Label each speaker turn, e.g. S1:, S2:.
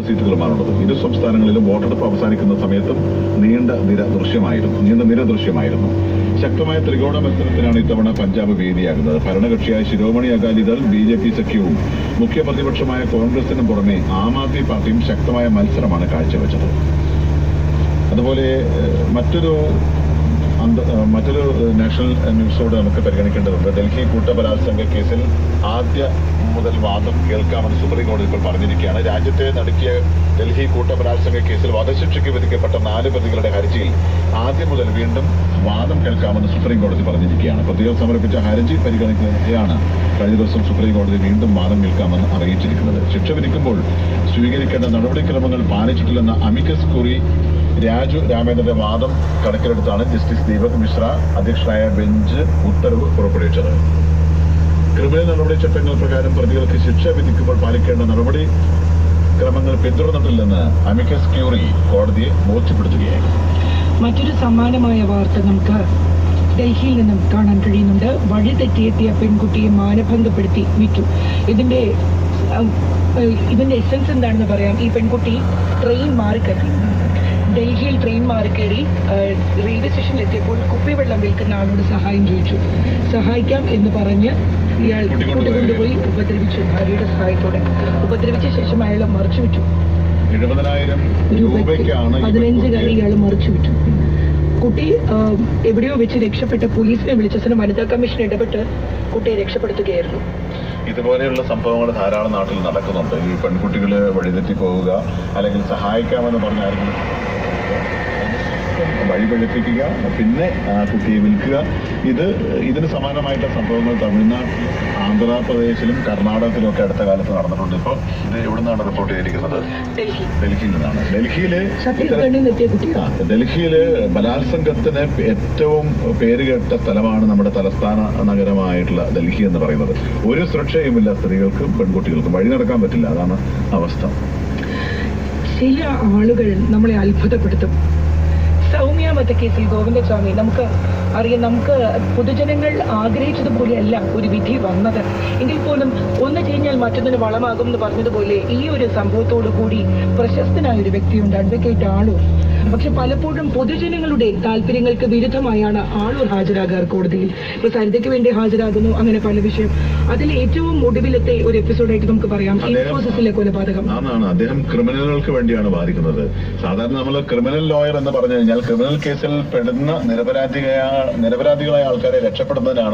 S1: സീറ്റുകളുമാണുള്ളത്. ഇരു സംസ്ഥാനങ്ങളിലും വോട്ടെടുപ്പ് അവസാനിക്കുന്ന സമയത്തും നീണ്ട നിര ദൃശ്യമായിരുന്നു. ശക്തമായ ത്രികോണ മത്സരത്തിനാണ് ഇത്തവണ പഞ്ചാബ് വേദിയാകുന്നത്. ഭരണകക്ഷിയായ ശിരോമണി അകാലിദൾ BJP സഖ്യവും മുഖ്യ പ്രതിപക്ഷമായ കോൺഗ്രസിനും പുറമെ ആം ആദ്മി പാർട്ടിയും ശക്തമായ മത്സരമാണ് കാഴ്ചവെച്ചത്. അതുപോലെ മറ്റൊരു നാഷണൽ ന്യൂസോട് നമുക്ക് പരിഗണിക്കേണ്ടതുണ്ട്. ഡൽഹി കൂട്ടബലാത്സംഗ കേസിൽ ആദ്യ മുതൽ വാദം കേൾക്കാമെന്ന് സുപ്രീം കോടതി ഇപ്പോൾ പറഞ്ഞിരിക്കുകയാണ്. രാജ്യത്തെ നടുക്കിയ ഡൽഹി കൂട്ടബലാത്സംഗ കേസിൽ വധശിക്ഷയ്ക്ക് വിധിക്കപ്പെട്ട 4 പ്രതികളുടെ ഹർജിയിൽ ആദ്യം മുതൽ വീണ്ടും വാദം കേൾക്കാമെന്ന് സുപ്രീം കോടതി പറഞ്ഞിരിക്കുകയാണ്. പ്രതികൾ സമർപ്പിച്ച ഹർജി പരിഗണിക്കുകയാണ് കഴിഞ്ഞ ദിവസം സുപ്രീം കോടതി വീണ്ടും വാദം കേൾക്കാമെന്ന് അറിയിച്ചിരിക്കുന്നത്. ശിക്ഷ വിധിക്കുമ്പോൾ സ്വീകരിക്കേണ്ട നടപടിക്രമങ്ങൾ പാലിച്ചിട്ടില്ലെന്ന അമിക്കസ് ക്യൂറി രാജു രാമേന്ദ്രന്റെ വാദം കണക്കിലെടുത്താണ് ജസ്റ്റിസ് ദീപക് മിശ്ര അധ്യക്ഷനായ ബെഞ്ച് ഉത്തരവ് പുറപ്പെടുവിച്ചത്. ക്രിമിനൽ നടപടി ചട്ടങ്ങൾ പ്രകാരം പ്രതികൾക്ക് ശിക്ഷ വിധിക്കുമ്പോൾ പാലിക്കേണ്ട നടപടി ക്രമങ്ങൾ പിന്തുടർന്നിട്ടില്ലെന്ന് അമിക്കസ് ക്യൂറി കോടതിയെ ബോധ്യപ്പെടുത്തുകയായിരുന്നു.
S2: മറ്റൊരു സമാനമായ വാർത്ത നമുക്ക് ഡൽഹിയിൽ നിന്നും കാണാൻ കഴിയുന്നുണ്ട്. വഴി തെറ്റിയെത്തിയ പെൺകുട്ടിയെ മാനഭംഗപ്പെടുത്തി വിറ്റു. ഇതിന്റെ എസൻസ് എന്താണെന്ന് പറയാം. ഈ പെൺകുട്ടി ട്രെയിൻ മാറിക്കയറി ഡൽഹിയിൽ മാറിക്കയറി റെയിൽവേ സ്റ്റേഷനിൽ എത്തിയപ്പോൾ കുപ്പിവെള്ളം വിൽക്കുന്ന ആളോട് സഹായം ചോദിച്ചു. സഹായിക്കാം എന്ന് പറഞ്ഞ് ഇയാൾ കൂട്ടിക്കൊണ്ടുപോയി ഉപദ്രവിച്ചു. ഭാര്യയുടെ സഹായത്തോടെ ഉപദ്രവിച്ച ശേഷം അയാളെ മറിച്ചു വിറ്റു. 15 കാരി ഇയാൾ മറിച്ചു വിറ്റു. കുട്ടി എവിടെയോ വെച്ച് രക്ഷപ്പെട്ട പോലീസിനെ വിളിച്ച വനിതാ കമ്മീഷൻ ഇടപെട്ട് കുട്ടിയെ രക്ഷപ്പെടുത്തുകയായിരുന്നു.
S1: ഇതുപോലെയുള്ള സംഭവങ്ങൾ ധാരാളം നാട്ടിൽ നടക്കുന്നുണ്ട്. ഈ പെൺകുട്ടികൾ വഴിതെറ്റി പോവുക, അല്ലെങ്കിൽ സഹായിക്കാമെന്ന് പറഞ്ഞ ആരെങ്കിലും വഴിപഴിപ്പിക്കുക, പിന്നെ ആ കുട്ടിയെ വിൽക്കുക. ഇതിന് സമാനമായിട്ടുള്ള സംഭവങ്ങൾ തമിഴ്നാട്, ആന്ധ്രാപ്രദേശിലും കർണാടകത്തിലും ഒക്കെ അടുത്ത കാലത്ത് നടന്നിട്ടുണ്ട്. ഇപ്പോൾ ഇത് എവിടെ നിന്നാണ് റിപ്പോർട്ട് ചെയ്തിരിക്കുന്നത്? ഡൽഹിയിൽ നിന്നാണ്. ഡൽഹിയില് ബലാത്സംഗത്തിന് ഏറ്റവും പേരുകേട്ട സ്ഥലമാണ് നമ്മുടെ തലസ്ഥാന നഗരമായിട്ടുള്ള ഡൽഹി എന്ന് പറയുന്നത്. ഒരു സുരക്ഷയുമില്ല സ്ത്രീകൾക്കും പെൺകുട്ടികൾക്കും. വഴി നടക്കാൻ പറ്റില്ല. അതാണ് അവസ്ഥ.
S2: ചില ആളുകൾ നമ്മളെ അത്ഭുതപ്പെടുത്തും. സൗമ്യ വധക്കേസിൽ ഗോവിന്ദസ്വാമി നമുക്ക് പൊതുജനങ്ങൾ ആഗ്രഹിച്ചതുപോലെയല്ല ഒരു വിധി വന്നത്. എങ്കിൽ പോലും ഒന്ന് കഴിഞ്ഞാൽ മറ്റൊന്നിന് വളമാകും എന്ന് പറഞ്ഞതുപോലെ ഈ ഒരു സംഭവത്തോടു കൂടി പ്രശസ്തനായ ഒരു വ്യക്തിയുണ്ട്, അഡ്വക്കേറ്റ് ആളൂർ. പക്ഷെ പലപ്പോഴും പൊതുജനങ്ങളുടെ താല്പര്യങ്ങൾക്ക് വിരുദ്ധമായാണ് ആളൂർ ഹാജരാകാർ കോടതിയിൽ. ഇപ്പൊ സരിതയ്ക്ക് വേണ്ടി ഹാജരാകുന്നു, അങ്ങനെ പല വിഷയം. അതിൽ ഏറ്റവും ഒടുവിലത്തെ ഒരു എപ്പിസോഡായിട്ട് നമുക്ക് പറയാം ഇൻഫോസിസിലെ കൊലപാതകം.
S1: അദ്ദേഹം ക്രിമിനലുകൾക്ക് വേണ്ടിയാണ് വാദിക്കുന്നത്. സാധാരണ നമ്മൾ ക്രിമിനൽ ലോയർ എന്ന് പറഞ്ഞു കഴിഞ്ഞാൽ ക്രിമിനൽ കേസിൽ പെടുന്ന നിരപരാധികളായ ആൾക്കാരെ രക്ഷപ്പെടുന്നതിനാണ്